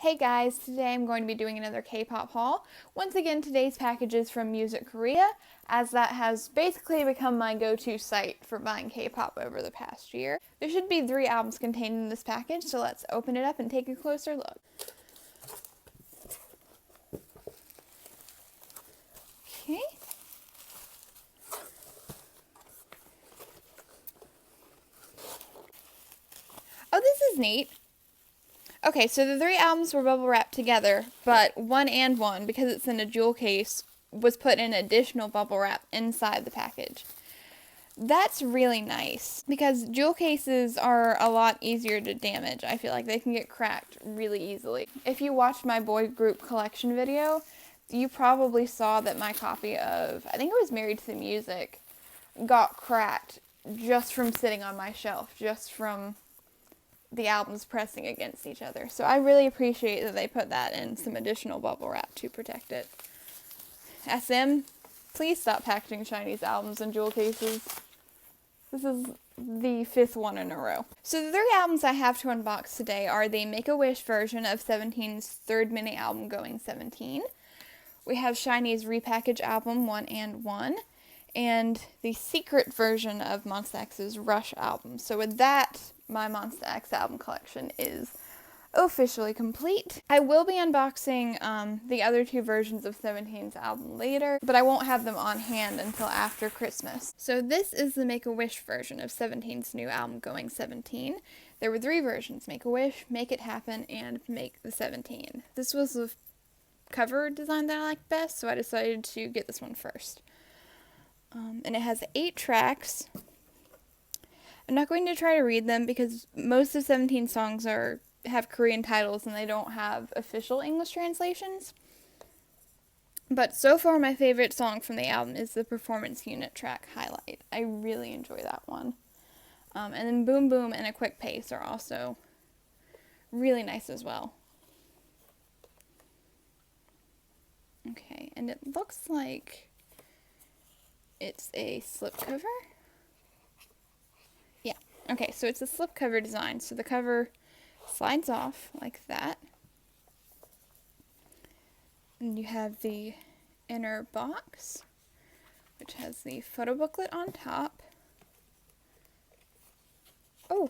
Hey guys, today I'm going to be doing another K-pop haul. Once again, today's package is from Music Korea, as that has basically become my go-to site for buying K-pop over the past year. There should be 3 albums contained in this package, so let's open it up and take a closer look. Okay. Oh, this is neat. Okay, so the 3 albums were bubble wrapped together, but 1and1, because it's in a jewel case, was put in additional bubble wrap inside the package. That's really nice, because jewel cases are a lot easier to damage. I feel like they can get cracked really easily. If you watched my boy group collection video, you probably saw that my copy of, I think it was Married to the Music, got cracked just from sitting on my shelf, just from the albums pressing against each other. So I really appreciate that they put that in some additional bubble wrap to protect it. SM, please stop packaging SHINee's albums in jewel cases. This is the 5th one in a row. So the 3 albums I have to unbox today are the Make-A-Wish version of Seventeen's 3rd mini album, Going 17. We have SHINee's Repackage album, 1and1. And the secret version of Monsta X's Rush album. So with that, my Monsta X album collection is officially complete. I will be unboxing the other 2 versions of Seventeen's album later, but I won't have them on hand until after Christmas. So this is the Make-A-Wish version of Seventeen's new album, Going 17. There were 3 versions: Make-A-Wish, Make It Happen, and Make the 17. This was the cover design that I liked best, so I decided to get this one first. And it has 8 tracks. I'm not going to try to read them because most of 17 songs have Korean titles and they don't have official English translations. But so far my favorite song from the album is the performance unit track, Highlight. I really enjoy that one. And then Boom Boom and A Quick Pace are also really nice as well. Okay, and it looks like it's a slipcover. Yeah, okay, so it's a slipcover design. So the cover slides off like that. And you have the inner box, which has the photo booklet on top. Oh!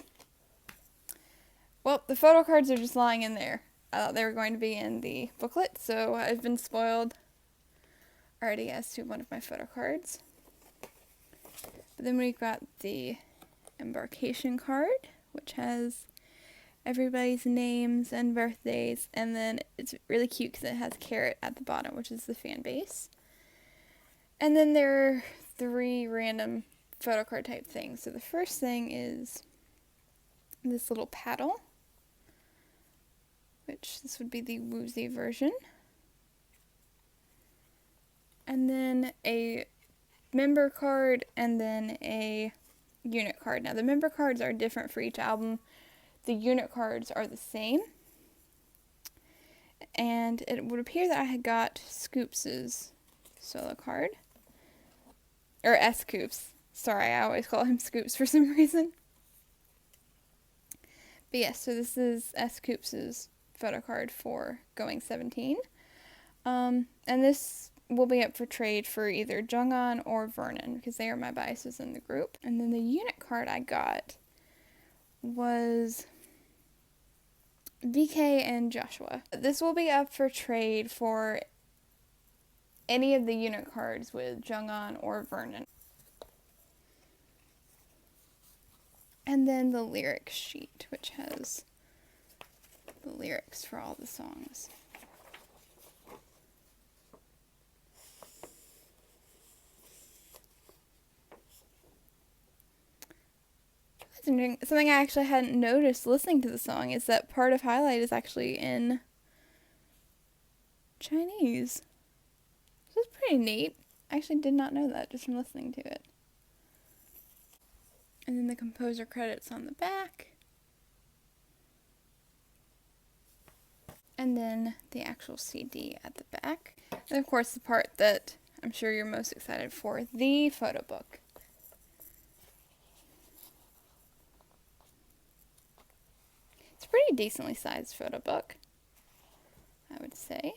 Well, the photo cards are just lying in there. I thought they were going to be in the booklet, so I've been spoiled already as to one of my photo cards. But then we've got the embarkation card, which has everybody's names and birthdays, and then it's really cute because it has Carrot at the bottom, which is the fan base. And then there are 3 random photo card type things. So the first thing is this little paddle, which this would be the Woozy version. And then a member card, and then a unit card. Now the member cards are different for each album. The unit cards are the same. And it would appear that I had got Scoops' solo card. Or S-Coops. Sorry, I always call him Scoops for some reason. But yes, so this is S-Coops' photo card for Going 17. And this will be up for trade for either Junghan or Vernon, because they are my biases in the group. And then the unit card I got was VK and Joshua. This will be up for trade for any of the unit cards with Junghan or Vernon. And then the lyric sheet, which has the lyrics for all the songs. Something I actually hadn't noticed listening to the song is that part of Highlight is actually in Chinese. This is pretty neat. I actually did not know that just from listening to it. And then the composer credits on the back. And then the actual CD at the back. And of course the part that I'm sure you're most excited for, the photo book. Pretty decently sized photo book. today.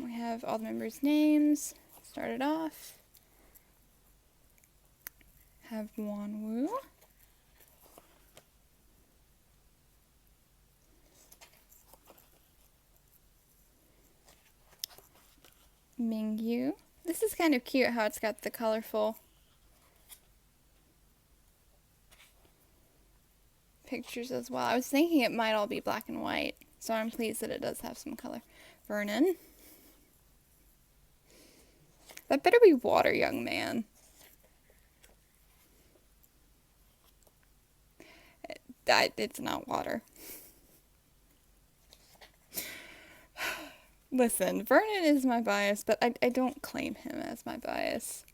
We have all the members' names started off. Have Wonwoo. Mingyu. This is kind of cute how it's got the colorful pictures as well. I was thinking it might all be black and white, so I'm pleased that it does have some color. Vernon. That better be water, young man. It's not water. Listen, Vernon is my bias, but I don't claim him as my bias.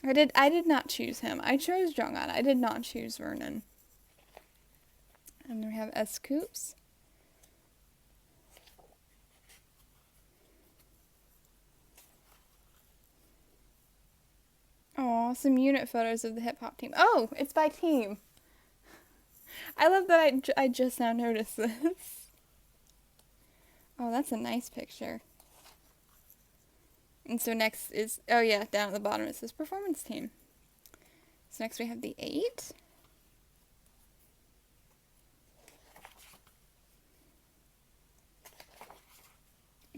I did not choose him. I chose Jonghan. I did not choose Vernon. And then we have S. Coops. Aw, some unit photos of the hip hop team. Oh, it's by team. I love that I just now noticed this. Oh, that's a nice picture. And so next is, oh yeah, down at the bottom it says performance team. So next we have the 8.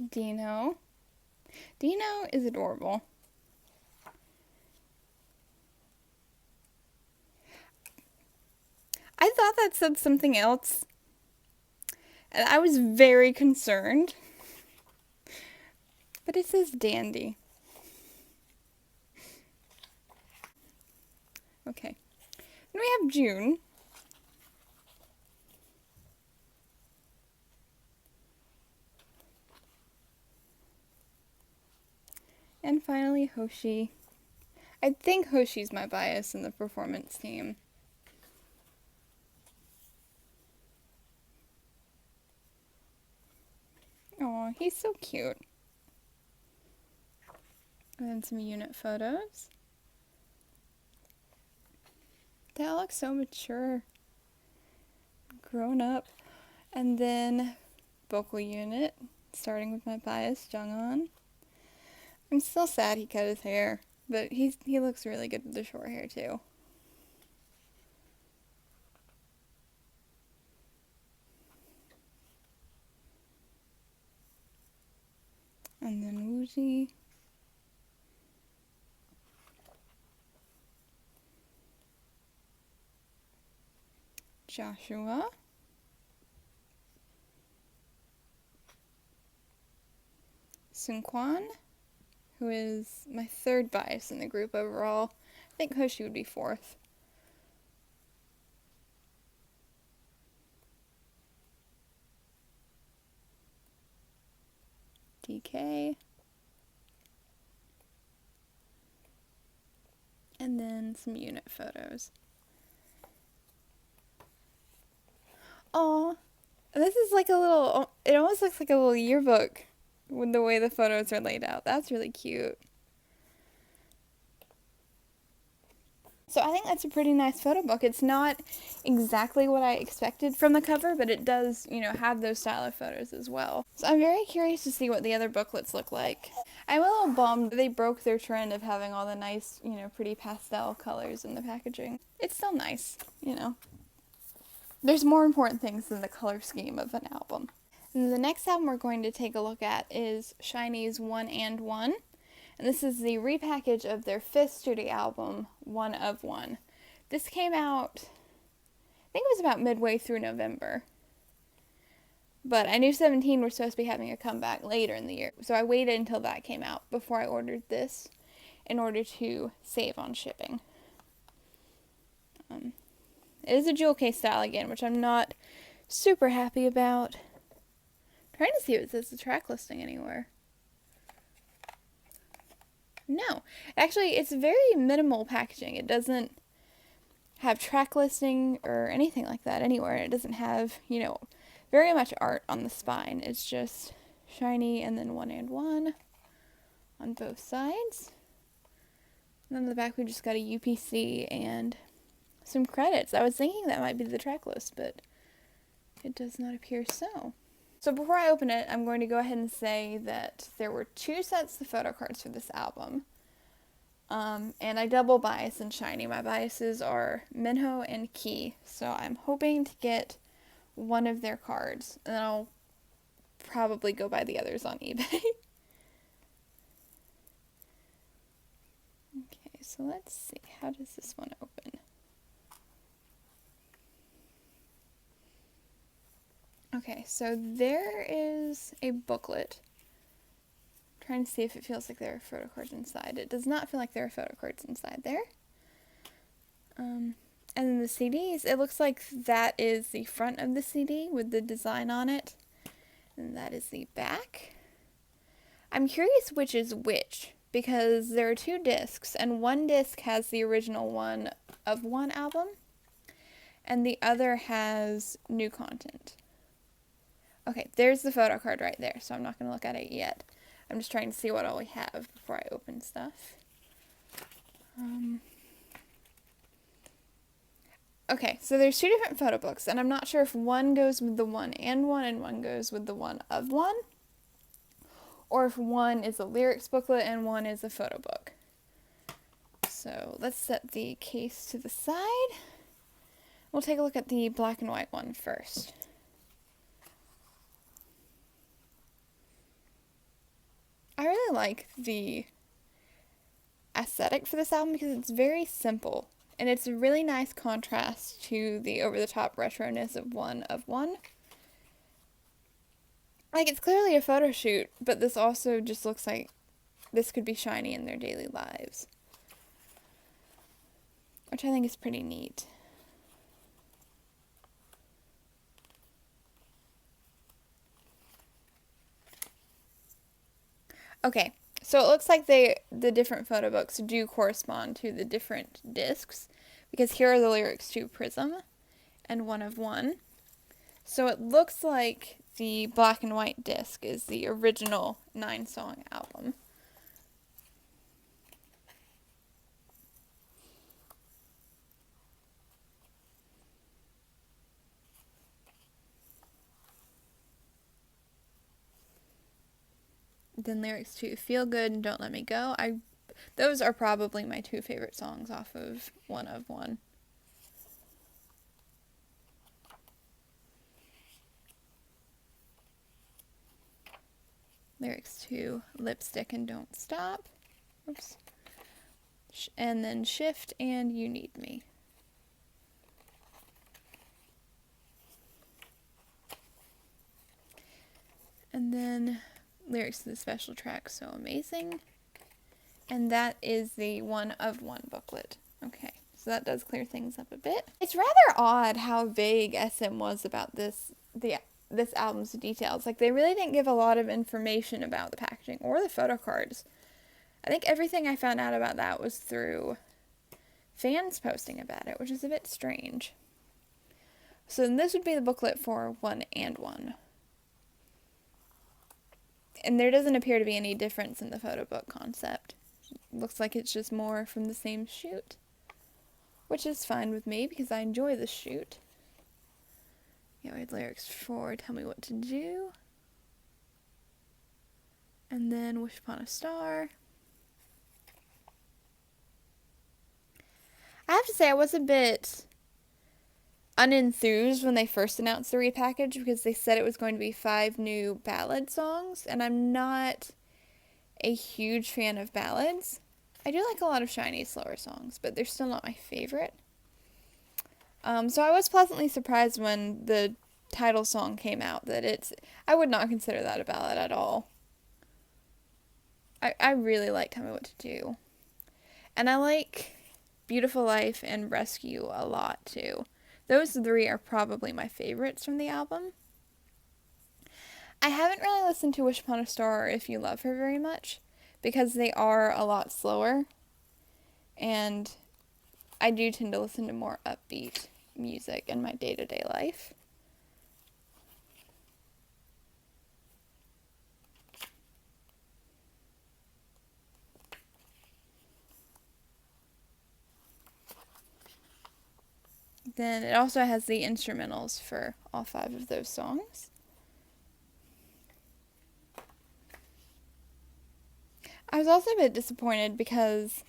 Dino. Dino is adorable. I thought that said something else, and I was very concerned. But it says Dandy. Okay. Then we have June. And finally, Hoshi. I think Hoshi's my bias in the performance team. Oh, he's so cute. And then some unit photos. They all look so mature. Grown up. And then vocal unit, starting with my bias, Jonghan. I'm still sad he cut his hair, but he looks really good with the short hair too. And then Woozi. Joshua. Seungkwan, who is my third bias in the group overall. I think Hoshi would be 4th. DK. And then some unit photos. Aw, this is like a little, it almost looks like a little yearbook with the way the photos are laid out. That's really cute. So I think that's a pretty nice photo book. It's not exactly what I expected from the cover, but it does, have those style of photos as well. So I'm very curious to see what the other booklets look like. I'm a little bummed they broke their trend of having all the nice, pretty pastel colors in the packaging. It's still nice, There's more important things than the color scheme of an album. And the next album we're going to take a look at is SHINee's 1and1. And this is the repackage of their 5th studio album, 1of1. This came out, I think it was about midway through November. But I knew 17 were supposed to be having a comeback later in the year. So I waited until that came out before I ordered this in order to save on shipping. It is a jewel case style again, which I'm not super happy about. I'm trying to see if it says the track listing anywhere. No, actually, it's very minimal packaging. It doesn't have track listing or anything like that anywhere. It doesn't have, very much art on the spine. It's just SHINee and then 1and1 on both sides. And then on the back, we just got a UPC and some credits. I was thinking that might be the track list, but it does not appear so. So before I open it, I'm going to go ahead and say that there were 2 sets of photo cards for this album. And I double bias in SHINee. My biases are Minho and Key. So I'm hoping to get one of their cards. And then I'll probably go buy the others on eBay. Okay, so let's see. How does this one open? Okay, so there is a booklet. Trying to see if it feels like there are photo cards inside. It does not feel like there are photo cards inside there. And then the CDs, it looks like that is the front of the CD with the design on it. And that is the back. I'm curious which is which, because there are 2 discs, and one disc has the original 1/1 album, and the other has new content. Okay, there's the photo card right there, so I'm not going to look at it yet. I'm just trying to see what all we have before I open stuff. Okay, so there's 2 different photo books, and I'm not sure if one goes with the 1and1 and one goes with the 1/1, or if one is a lyrics booklet and one is a photo book. So let's set the case to the side. We'll take a look at the black and white one first. I really like the aesthetic for this album because it's very simple, and it's a really nice contrast to the over-the-top retroness of 1/1. Like, it's clearly a photo shoot, but this also just looks like this could be SHINee in their daily lives, which I think is pretty neat. Okay, so it looks like the different photo books do correspond to the different discs, because here are the lyrics to Prism and 1/1. So it looks like the black and white disc is the original 9-song album. Then lyrics to Feel Good and Don't Let Me Go. Those are probably my 2 favorite songs off of 1/1. Lyrics to Lipstick and Don't Stop. Oops. And then Shift and You Need Me. And then lyrics to the special track So Amazing. And that is the 1/1 booklet. Okay, so that does clear things up a bit. It's rather odd how vague SM was about this album's details. Like, they really didn't give a lot of information about the packaging or the photo cards. I think everything I found out about that was through fans posting about it, which is a bit strange. So then this would be the booklet for 1&1. And there doesn't appear to be any difference in the photo book concept. Looks like it's just more from the same shoot, which is fine with me because I enjoy the shoot. Yeah, we had lyrics for Tell Me What to Do, and then Wish Upon a Star. I have to say I was a bit unenthused when they first announced the repackage because they said it was going to be 5 new ballad songs, and I'm not a huge fan of ballads. I do like a lot of SHINee slower songs, but they're still not my favorite. So I was pleasantly surprised when the title song came out that I would not consider that a ballad at all. I really like Tell Me What to Do. And I like Beautiful Life and Rescue a lot too. Those 3 are probably my favorites from the album. I haven't really listened to Wish Upon a Star or If You Love Her very much because they are a lot slower, and I do tend to listen to more upbeat music in my day-to-day life. Then it also has the instrumentals for all 5 of those songs. I was also a bit disappointed because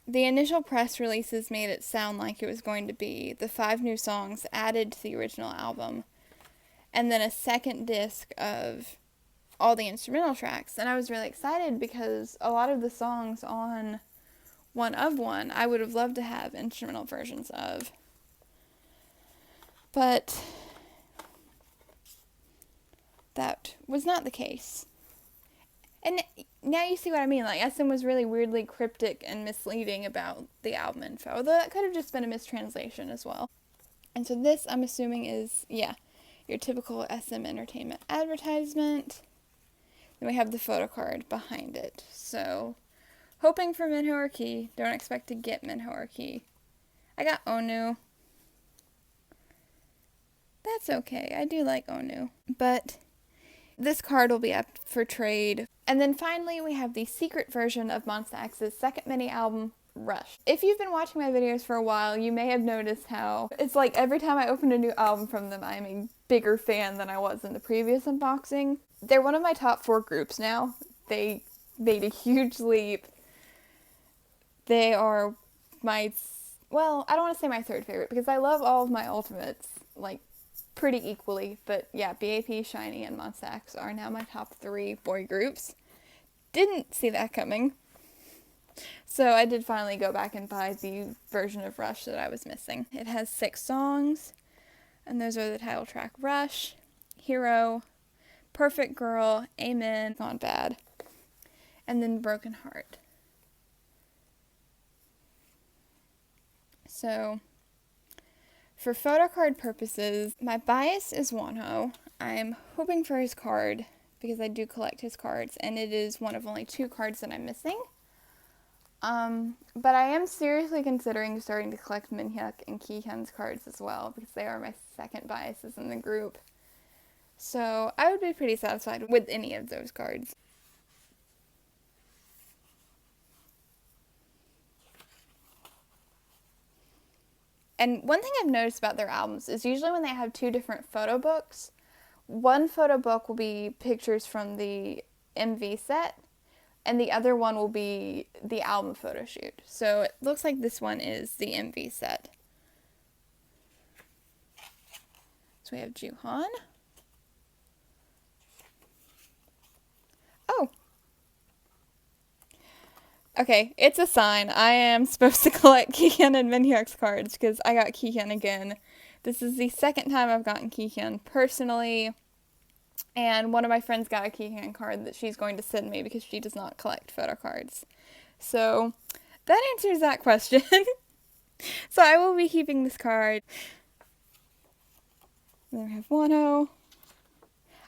the initial press releases made it sound like it was going to be the 5 new songs added to the original album, and then a second disc of all the instrumental tracks. And I was really excited because a lot of the songs on 1 I would have loved to have instrumental versions of. But that was not the case. And now you see what I mean. Like, SM was really weirdly cryptic and misleading about the album info, although that could have just been a mistranslation as well. And so this, I'm assuming, is, yeah, your typical SM Entertainment advertisement. Then we have the photo card behind it. So, hoping for Minho or Key. Don't expect to get Minho or Key. I got Onu. That's okay. I do like Onu. But this card will be up for trade. And then finally, we have the secret version of Monsta X's second mini album, Rush. If you've been watching my videos for a while, you may have noticed how it's like every time I open a new album from them, I'm a bigger fan than I was in the previous unboxing. They're one of my top 4 groups now. They made a huge leap. They are my, well, I don't want to say my 3rd favorite because I love all of my ultimates, like, pretty equally. But yeah, BAP, SHINee, and Monsta X are now my top 3 boy groups. Didn't see that coming. So I did finally go back and buy the version of Rush that I was missing. It has 6 songs, and those are the title track Rush, Hero, Perfect Girl, Amen, Gone Bad, and then Broken Heart. So, for photo card purposes, my bias is Wonho. I'm hoping for his card because I do collect his cards, and it is one of only 2 cards that I'm missing. But I am seriously considering starting to collect Minhyuk and Kihyun's cards as well because they are my second biases in the group. So I would be pretty satisfied with any of those cards. And one thing I've noticed about their albums is usually when they have 2 different photo books, one photo book will be pictures from the MV set, and the other one will be the album photo shoot. So it looks like this one is the MV set. So we have Juhan. Oh. Okay, it's a sign. I am supposed to collect Kihyun and Minhyuk's cards because I got Kihyun again. This is the second time I've gotten Kihyun personally. And one of my friends got a Kihyun card that she's going to send me because she does not collect photo cards. So that answers that question. So I will be keeping this card. Then we have Wano.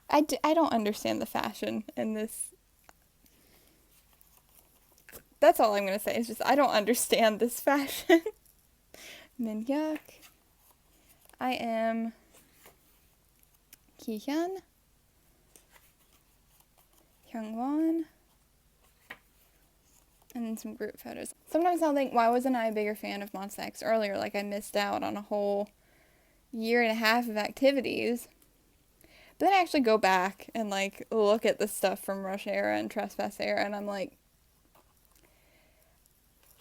I don't understand the fashion in this. That's all I'm going to say. It's just I don't understand this fashion. Minhyuk. I am Kihyun. Hyungwon, and then some group photos. Sometimes I'll think, why wasn't I a bigger fan of Monsta X earlier? Like, I missed out on a whole 1.5 years of activities. But then I actually go back and, like, look at the stuff from Rush era and Trespass era, and I'm like,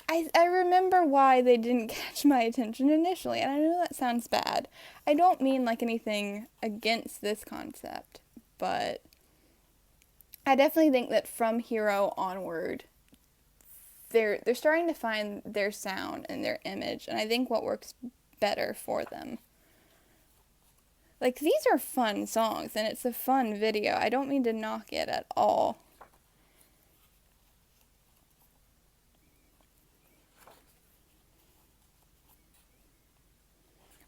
I remember why they didn't catch my attention initially, and I know that sounds bad. I don't mean, like, anything against this concept, but I definitely think that from Hero onward, they're starting to find their sound and their image, and I think what works better for them. Like, these are fun songs, and it's a fun video. I don't mean to knock it at all.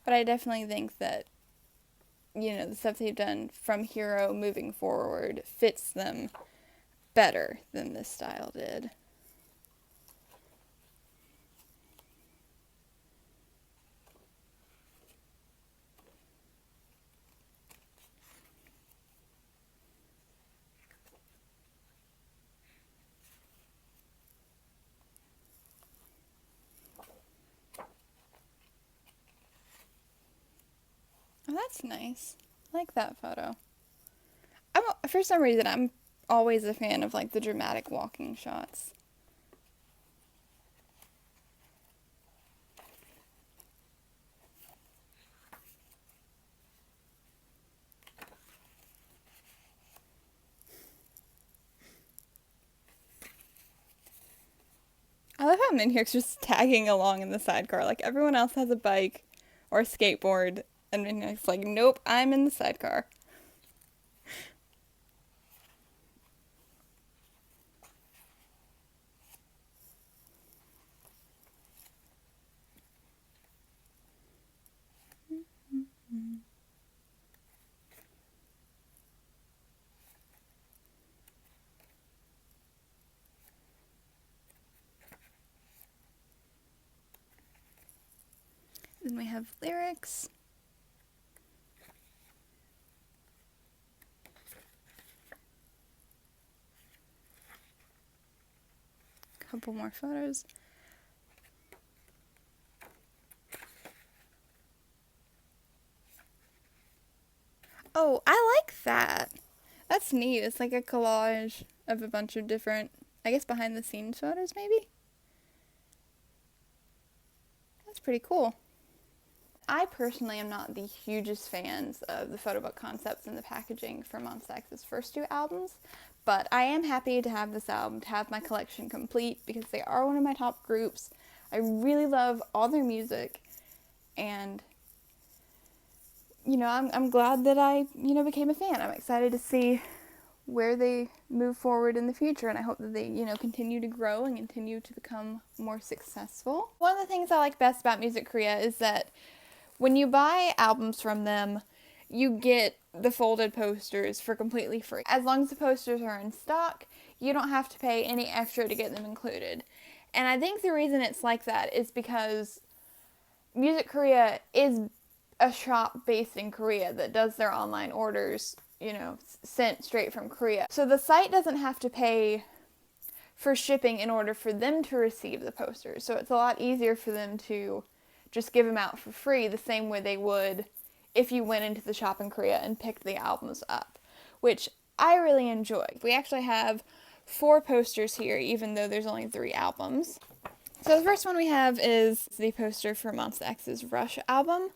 But I definitely think that, you know, the stuff they've done from Hero moving forward fits them better than this style did. Oh, that's nice. I like that photo. For some reason, I'm always a fan of like the dramatic walking shots. I love how Minhyuk's just tagging along in the sidecar. Like, everyone else has a bike or a skateboard, and Minhyuk's like, nope, I'm in the sidecar. Then we have lyrics. Couple more photos. Oh, I like that. That's neat. It's like a collage of a bunch of different, I guess, behind the scenes photos maybe? That's pretty cool. I personally am not the hugest fans of the photo book concepts and the packaging for Monsta X's first two albums, but I am happy to have this album, to have my collection complete, because they are one of my top groups. I really love all their music, and, you know, I'm glad that I, you know, became a fan. I'm excited to see where they move forward in the future, and I hope that they, you know, continue to grow and continue to become more successful. One of the things I like best about Music Korea is that when you buy albums from them, you get the folded posters for completely free. As long as the posters are in stock, you don't have to pay any extra to get them included. And I think the reason it's like that is because Music Korea is a shop based in Korea that does their online orders, you know, sent straight from Korea. So the site doesn't have to pay for shipping in order for them to receive the posters. So it's a lot easier for them to just give them out for free the same way they would if you went into the shop in Korea and picked the albums up, which I really enjoy. We actually have 4 posters here, even though there's only 3 albums. So the first one we have is the poster for Monsta X's Rush album.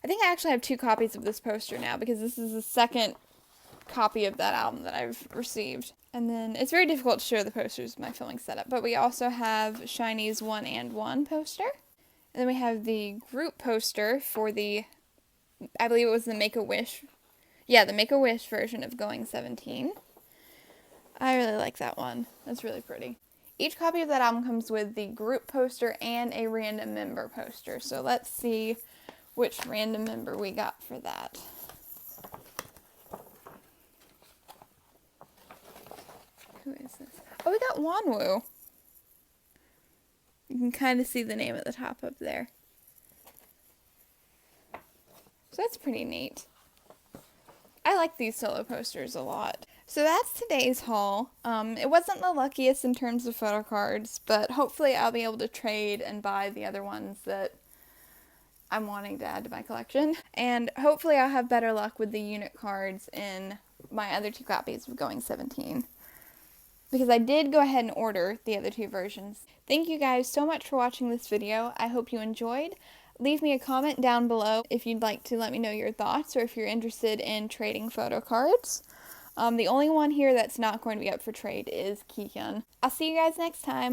I think I actually have 2 copies of this poster now, because this is the second copy of that album that I've received. And then it's very difficult to show the posters with my filming setup, but we also have SHINee's 1and1 poster. And then we have the group poster for the, I believe it was the Make-A-Wish. Yeah, the Make-A-Wish version of Going 17. I really like that one. That's really pretty. Each copy of that album comes with the group poster and a random member poster. So let's see which random member we got for that. Who is this? Oh, we got Wonwoo. You can kind of see the name at the top up there. So that's pretty neat. I like these solo posters a lot. So that's today's haul. It wasn't the luckiest in terms of photo cards, but hopefully I'll be able to trade and buy the other ones that I'm wanting to add to my collection. And hopefully I'll have better luck with the unit cards in my other 2 copies of Going 17. Because I did go ahead and order the other 2 versions. Thank you guys so much for watching this video. I hope you enjoyed. Leave me a comment down below if you'd like to let me know your thoughts, or if you're interested in trading photo cards. The only one here that's not going to be up for trade is Kihyun. I'll see you guys next time.